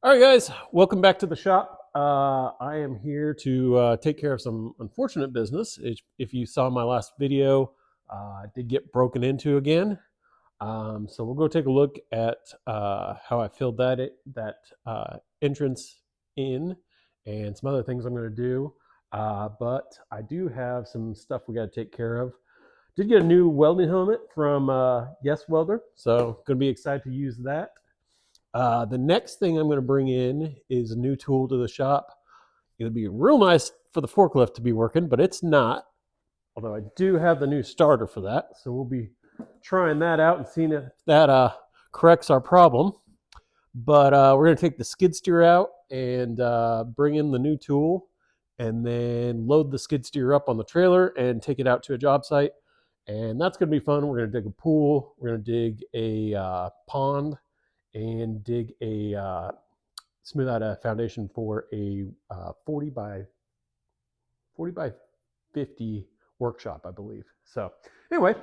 All right, guys, welcome back to the shop. I am here to take care of some unfortunate business. If you saw my last video, I did get broken into again. So we'll go take a look at how I filled that entrance in and some other things I'm going to do. But I do have some stuff we got to take care of. Did get a new welding helmet from Yes Welder, so going to be excited to use that. The next thing I'm going to bring in is a new tool to the shop. It'd be real nice for the forklift to be working, but it's not. Although I do have the new starter for that, so we'll be trying that out and seeing if that corrects our problem. But we're going to take the skid steer out and bring in the new tool, and then load the skid steer up on the trailer and take it out to a job site. And that's going to be fun. We're going to dig a pool. We're going to dig a pond and dig a smooth out a foundation for a 40 by 50 workshop, I believe. So anyway,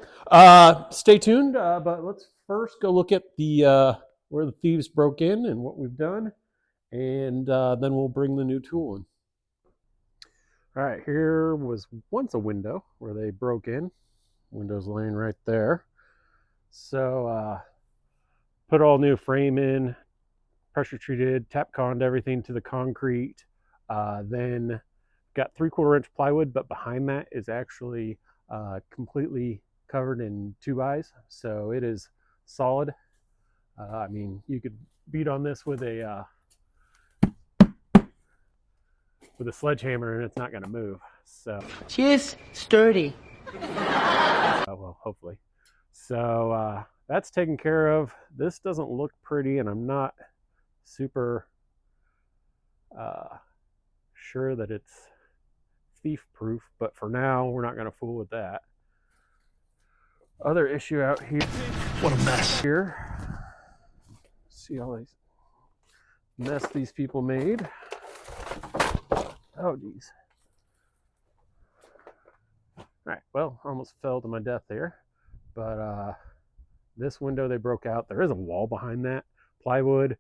stay tuned. But let's first go look at the where the thieves broke in and what we've done, and then we'll bring the new tool in. All right, here was once a window where they broke in. Windows laying right there. So put all new frame in, pressure treated, tap conned everything to the concrete. Then got 3/4 inch plywood, but behind that is actually completely covered in 2x, so it is solid. I mean, you could beat on this with a sledgehammer and it's not going to move. So She is sturdy. well, hopefully. So that's taken care of. This doesn't look pretty, and I'm not super sure that it's thief proof, but for now we're not going to fool with that. Other issue out here, What a mess. here, see all these mess these people made. Oh geez. All right, well, almost fell to my death there, but this window they broke out. There is a wall behind that, plywood,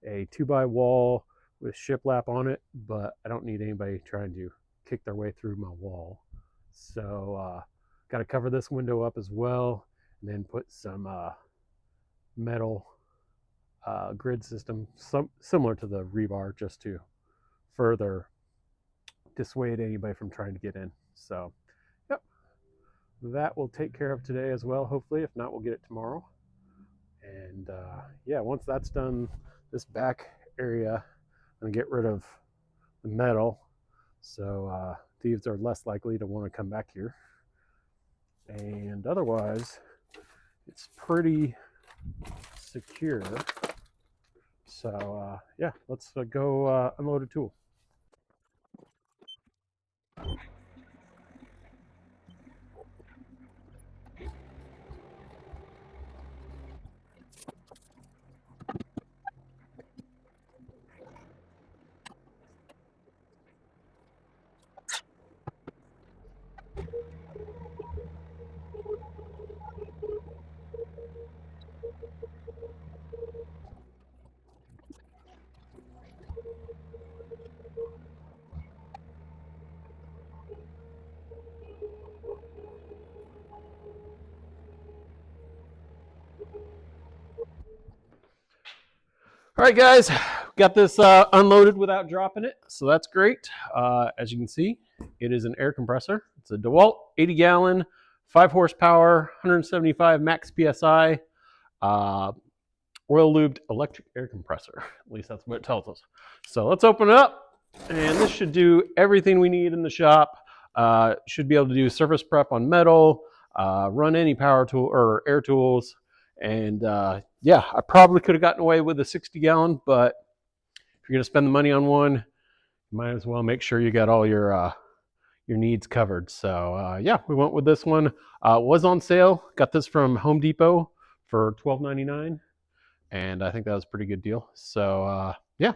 a 2x wall with shiplap on it, but I don't need anybody trying to kick their way through my wall. So got to cover this window up as well, and then put some metal grid system, similar to the rebar, just to further dissuade anybody from trying to get in. So yep, that will take care of today as well, hopefully. If not, we'll get it tomorrow. And yeah, once that's done, this back area, I'm gonna get rid of the metal, so thieves are less likely to want to come back here. And otherwise, it's pretty secure. So yeah, let's go unload a tool. All right, guys, got this unloaded without dropping it, so that's great. As you can see, it is an air compressor. It's a Dewalt 80-gallon, 5 horsepower, 175 max PSI, oil lubed electric air compressor. At least that's what it tells us. So let's open it up, and this should do everything we need in the shop. Should be able to do surface prep on metal, run any power tool or air tools, and yeah, I probably could have gotten away with a 60-gallon, but if you're going to spend the money on one, you might as well make sure you got all your needs covered. So yeah, we went with this one. It was on sale. Got this from Home Depot for $12.99, and I think that was a pretty good deal. So yeah,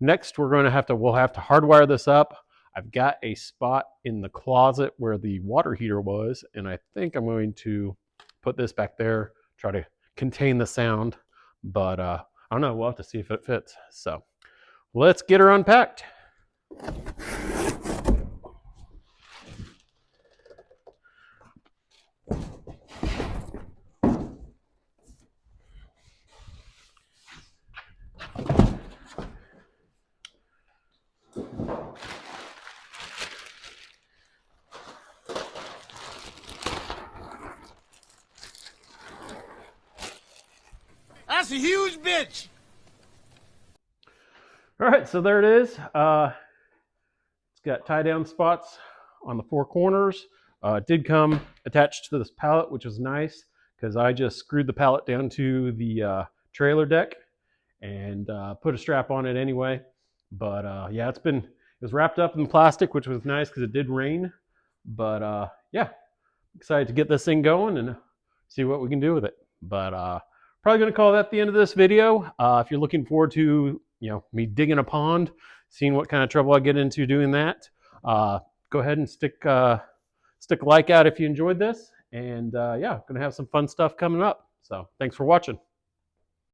next we'll have to hardwire this up. I've got a spot in the closet where the water heater was, and I think I'm going to put this back there, try to contain the sound, but I don't know. We'll have to see if it fits. So let's get her unpacked. That's a huge bitch. All right, so there it is. It's got tie down spots on the four corners. It did come attached to this pallet, which was nice because I just screwed the pallet down to the trailer deck and put a strap on it anyway. But yeah, it was wrapped up in plastic, which was nice because it did rain. But yeah, excited to get this thing going and see what we can do with it. But probably going to call that the end of this video. If you're looking forward to me digging a pond, seeing what kind of trouble I get into doing that, go ahead and stick a like out if you enjoyed this. And yeah, going to have some fun stuff coming up. So thanks for watching.